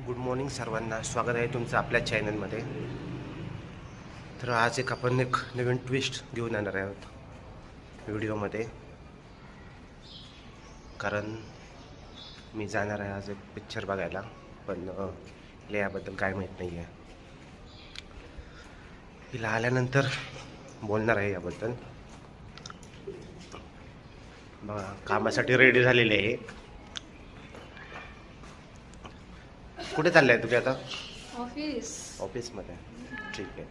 Good morning सर्वांना, स्वागत आहे तुमचं आपल्या चॅनलमध्ये. तर आज आपण एक नवीन ट्विस्ट घेऊन येणार आहोत व्हिडिओमध्ये, कारण मी जाणार आहे आज एक पिक्चर बघायला, पण याबद्दल काय माहीत नाही आहे. हिला आल्यानंतर बोलणार आहे याबद्दल. बघा, कामासाठी रेडी झालेली आहे. कुठे चाललं आहे तुम्ही आता? ऑफिसमध्ये. ठीक आहे,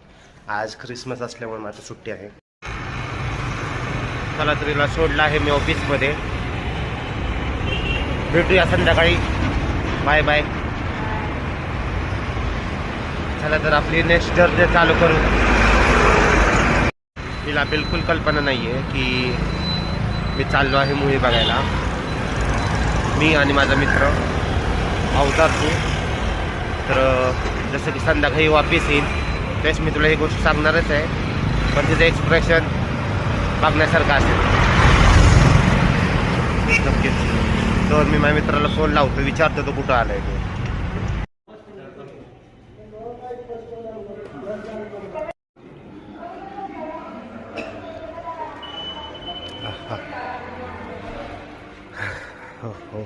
आज ख्रिसमस असल्यामुळे माझी सुट्टी आहे. चला, तरीला सोडलं आहे मी ऑफिसमध्ये. भेटूया संध्याकाळी. Bye bye. चला तर आपली नेक्स्ट जर्नी चालू करू. तिला बिलकुल कल्पना नाही आहे की मी चाललो आहे मूवी बघायला. मी आणि माझा मित्र अवतार तू. तर जसं की संध्याकाळी वापस येईल तेच मी तुला ही गोष्ट सांगणारच आहे, पण तिचं एक्सप्रेशन बघण्यासारखं असेल नक्कीच. तर मी माझ्या मित्राला फोन लावतो, विचारतो तो कुठं आलाय तो. हो हो,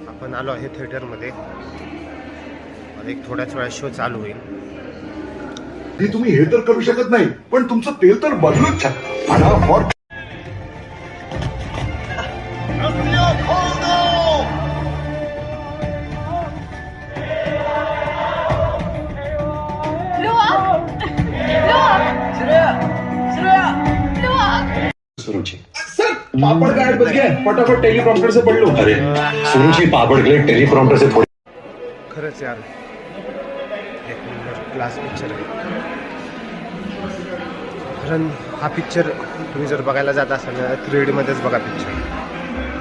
आपण आलो आहे थिएटरमध्ये. एक थोड्याच वेळा शो चालू होईल. ते तुम्ही हे तर करू शकत नाही, पण तुमचं तेल तर बदलूच फटाफट. सुरुचि सर, पापड़ का ऐड बच गया है. फटाफट टेलीप्रॉम्प्टर से पढ़ लो. अरे सुरुचि पापड़ के लिए टेलीप्रॉम्प्टर से थोड़ी. खरंच यार, एक नंबर क्लास पिक्चर आहे. कारण हा पिक्चर तुम्ही जर बघायला जात असाल ना, 3Dमध्येच बघा पिक्चर.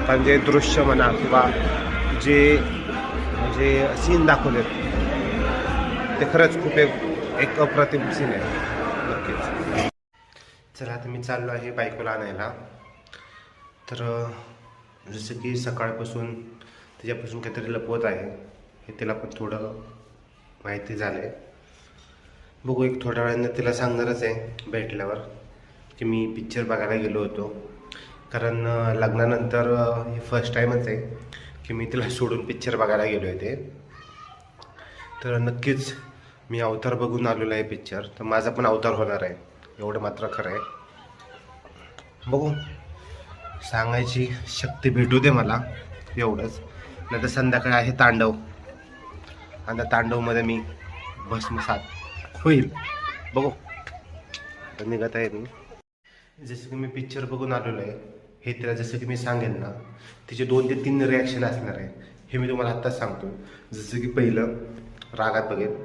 कारण जे दृश्य म्हणा किंवा जे म्हणजे सीन दाखवलेत ते खरंच खूप एक अप्रतिम सीन आहे नक्कीच. चला, आता मी चाललो आहे बायकोला आणायला. तर जसं की सकाळपासून त्याच्यापासून काहीतरी लपवत आहे हे तिला पण थोडं माहिती झालं आहे. बघू, एक थोड्या वेळानं तिला सांगणारच आहे भेटल्यावर की मी पिक्चर बघायला गेलो होतो. कारण लग्नानंतर हे फर्स्ट टाईमच आहे की मी तिला सोडून पिक्चर बघायला गेलो आहे ते. तर नक्कीच मी अवतार बघून आलेलो आहे पिक्चर, तर माझा पण अवतार होणार आहे एवढं मात्र खरं आहे. बघू, सांगायची शक्ती भेटू दे मला एवढंच. नाही तर संध्याकाळी आहे तांडव, आणि त्या तांडवमध्ये मी भस्मसात होईल. बघू, तर निघत आहे मी. जसं की मी पिक्चर बघून आलेलो आहे हे तिला जसं की मी सांगेन ना, तिचे 2 ते 3 रिॲक्शन असणार आहे हे मी तुम्हाला आत्ताच सांगतो. जसं की पहिलं रागात बघेन,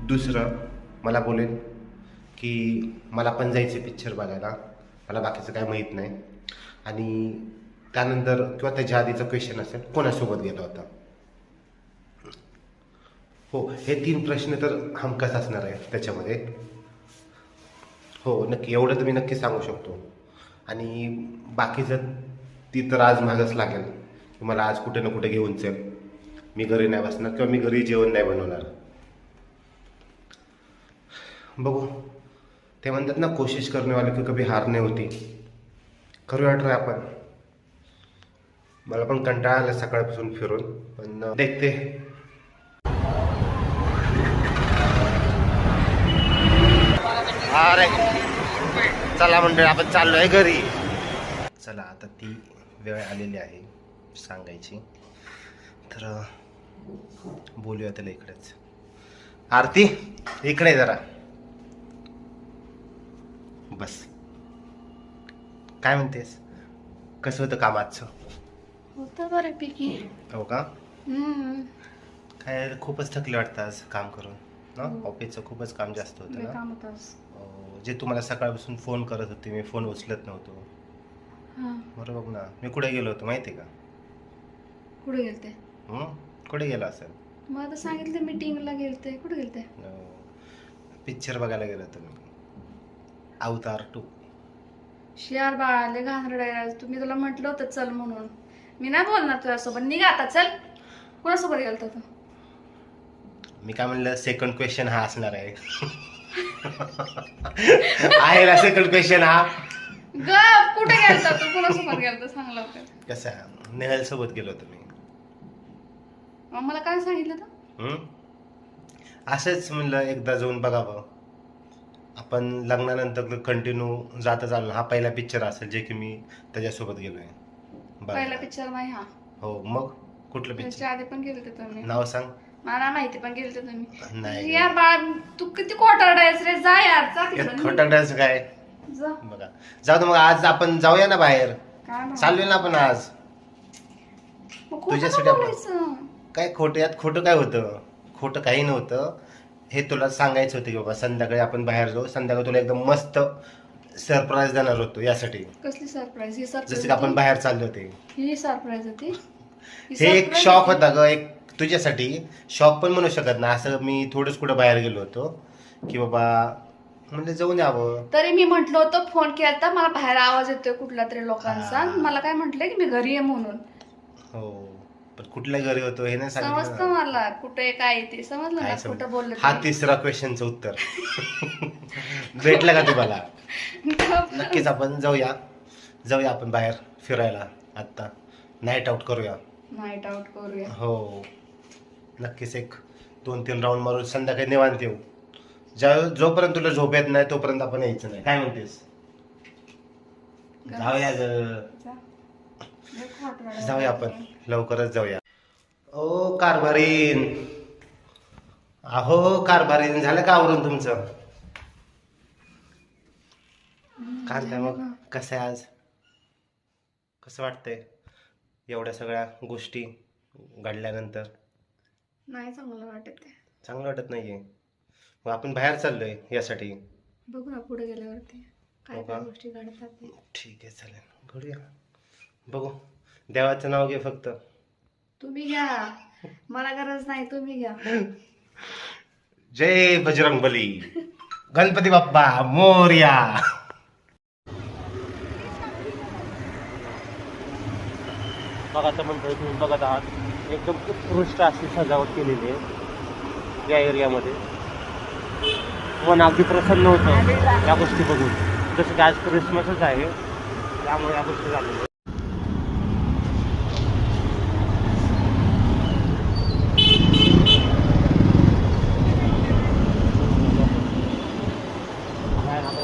दुसरं मला बोलेन की मला पण जायचं पिक्चर बघायला, मला बाकीचं काय माहीत नाही, आणि त्यानंतर किंवा त्याच्या आधीचा क्वेश्चन असेल कोणासोबत गेला होता. हो, हे 3 प्रश्न तर हमखास असणार आहे त्याच्यामध्ये. हो नक्की, एवढं तर मी नक्की सांगू शकतो. आणि बाकीचं ती तर आज मागच लागेल की मला आज कुठे ना कुठे घेऊन चल. मी घरी नाही बसणार किंवा मी घरी जेवण नाही बनवणार. बघू, ते म्हणतात ना, कोशिश करने वाले की कभी हार नाही होती. करूया ट्राय आपण. मला पण कंटाळा आला सकाळपासून फिरून, पण देखते. अरे चला मंडळी, आपण चाललो आहे घरी. चला, आता ती वेळ आलेली आहे सांगायची, तर बोलूया त्याला इकडेच. आरती, इकडे जरा बस. काय म्हणतेस, कसं होतं काम आजचं? होतं बऱ्यापैकी. हो का? काय खूपच थकले वाटतं आज काम करून ना? ऑफिसचं खूपच काम जास्त होतं ना? काम होतं. जे तुम्हाला सकाळपासून फोन करत होते मी, फोन उचलत नव्हतो. बरोबर बघ ना, मी कुठे गेलो होतो माहिती का? कुठे गेलते? कुठे गेला असेल? मग आता सांगितलं मीटिंगला गेलते. कुठे गेलते? पिक्चर बघायला गेलो होतो मी, अवतार 2. शियार बाळाले घाणरड्या, तुम्ही तुला म्हटलं होतं चल म्हणून. मी नाही बोलणार तुझ्यासोबत, निघा आता चल. कोणासोबत गेलता तू? मी काय म्हणलं सेकंड क्वेश्चन हा असणार आहे. आहे ना सेकंड क्वेश्चन हा. ग कुठे गेलता तू, कुणासोबत गेलता सांग लवकर. कसा नेहल सोबत गेलो होतो मी. मला काय सांगितलं तर असंच म्हणलं एकदा जाऊन बघावं. आपण लग्नानंतर कंटिन्यू जातच आलो. हा पहिला पिक्चर असेल जे की मी त्याच्यासोबत गेलोय. पहिला पिक्चर नाही हा. हो मग कुठलं पिक्चर? त्याच्या आधी पण गेले तुम्ही. नाव सांग. मला माहिती पण गेले तुम्ही. नाही यार बाळा तू किती खोटारडायस रे, जा यार जा तिकडं. खोटारड्याचं काय जा. बघा. जाऊ दे मग आज आपण जाऊया ना बाहेर. काय म्हणा? चालूया ना आपण आज. मग खोटं तुझ्यासाठी का आपण- बोलायचं? काय खोटं यात खोटं काय होतं? खोटं काही नव्हतं. हे तुला सांगायचं होतं की बाबा संध्याकाळी आपण बाहेर जाऊ. संध्याकाळी तुला एकदम मस्त सरप्राईज देणार होतो यासाठी. कसली सरप्राईज? ही जसं की सरप्राईज आपण बाहेर चालले होते. ही सरप्राईज होती. हे एक शॉक होता ग एक तुझ्यासाठी. शॉक पण म्हणू शकत नाही. असं मी थोडंच कुठं बाहेर गेलो होतो की बाबा म्हणजे जाऊन यावं. तरी मी म्हंटल होतं, फोन केला मला बाहेर आवाज येतोय कुठला तरी लोकांचा. हा. मला काय म्हटलं की मी घरी आहे म्हणून. हो पण कुठल्या घरी होतो हे नाही समजतं सांगितलं. मला कुठे काय ते समजलं ना. काय कुठं समज- बोललं हा ते. तिसरा क्वेश्चनचं उत्तर भेटलं का तुम्हाला? नक्कीच आपण जाऊया आपण बाहेर फिरायला. आत्ता नाईट आउट करूया. नाईट आउट करूया. हो नक्कीच. एक 2-3 राऊंड मारून संध्याकाळी निवांत येऊ. जोपर्यंत तुला झोप येत नाही तोपर्यंत आपण यायचं नाही. काय म्हणतेस? जाऊया ग. जा. लय खोटं जाऊया आपण लवकरच जाऊया. ओ कारभारीन. अहो कारभारीन झालं का आवरून तुमचं? काय म्हणताय मग? कसं आहे आज? कसं वाटतंय एवढ्या सगळ्या गोष्टी घडल्यानंतर? नाही चांगलं वाटत आहे. चांगलं वाटत नाहीये. मग आपण बाहेर चाललोय यासाठी. बघू ना पुढे गेल्यावरती काय हो काय का? गोष्टी घडतात ते. ठीक आहे चालेल घडूया. बघू. देवाचं नाव घे फक्त. तुम्ही घ्या, मला गरज नाही, तुम्ही घ्या. जय बजरंगबली. गणपती बाप्पा मोरया. बघा तर म्हणतोय तुम्ही बघत आहात एकदम उत्कृष्ट अशी सजावट केलेली आहे या एरियामध्ये. मन अगदी प्रसन्न होतं या गोष्टी बघून. जसं की आज क्रिसमसच आहे त्यामुळे या गोष्टी झालेल्या.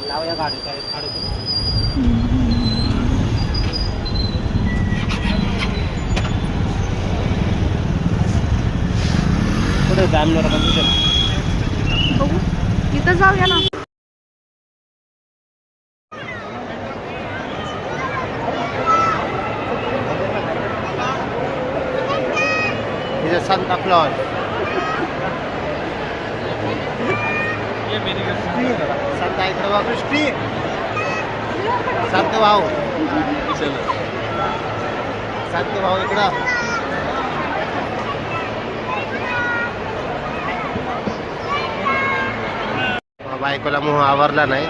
लावूया गाडी काय पुढे जामणार का तुझ्या? बघू इथं जाऊया ना. He's a Santa Claus. Santa इकडं बघ. सृष्टी संत भाऊ. संत भाऊ इकडं. बायकोला मोह आवरला नाही.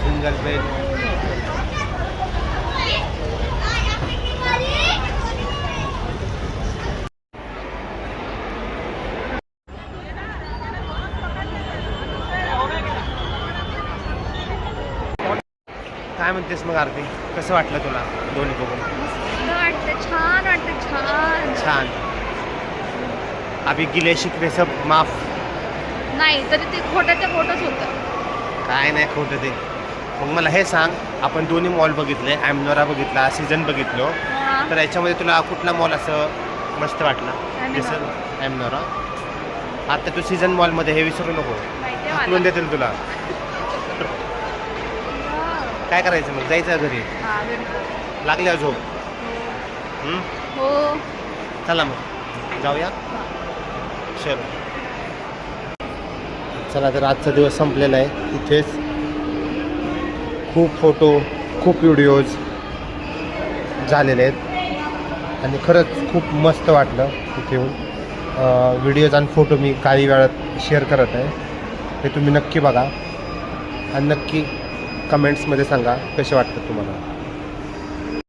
Single bed. काय म्हणतेस मग आरती? कसं वाटलं तुला दोन्ही बघून? मस्त वाटतं, छान वाटतं, छान. छान. अभि गिले शिकवे सब माफ. नाही तरी ते खोटं होतं. काय नाही खोटं ते. मग मला हे सांग, आपण दोन्ही मॉल बघितले, ॲमनोरा बघितला, सीझन बघितलो, तर याच्यामध्ये तुला कुठला मॉल असं मस्त वाटला? जसं ॲमनोरा. आता तू सीझन मॉलमध्ये हे विसरू नको, हाकलून देतील तुला. काय करायचं मग? जायचं घरी? लागल्या झोप? हो चला मग जाऊया. चल चला तर आजचा दिवस संपलेला आहे. इथेच खूप फोटो, खूप व्हिडिओज झालेले आहेत आणि खरंच खूप मस्त वाटलं तिथे येऊन. व्हिडिओज आणि फोटो मी काही वेळात शेअर करत आहे, ते तुम्ही नक्की बघा आणि नक्की कमेंट्समध्ये सांगा कसे वाटतं तुम्हाला.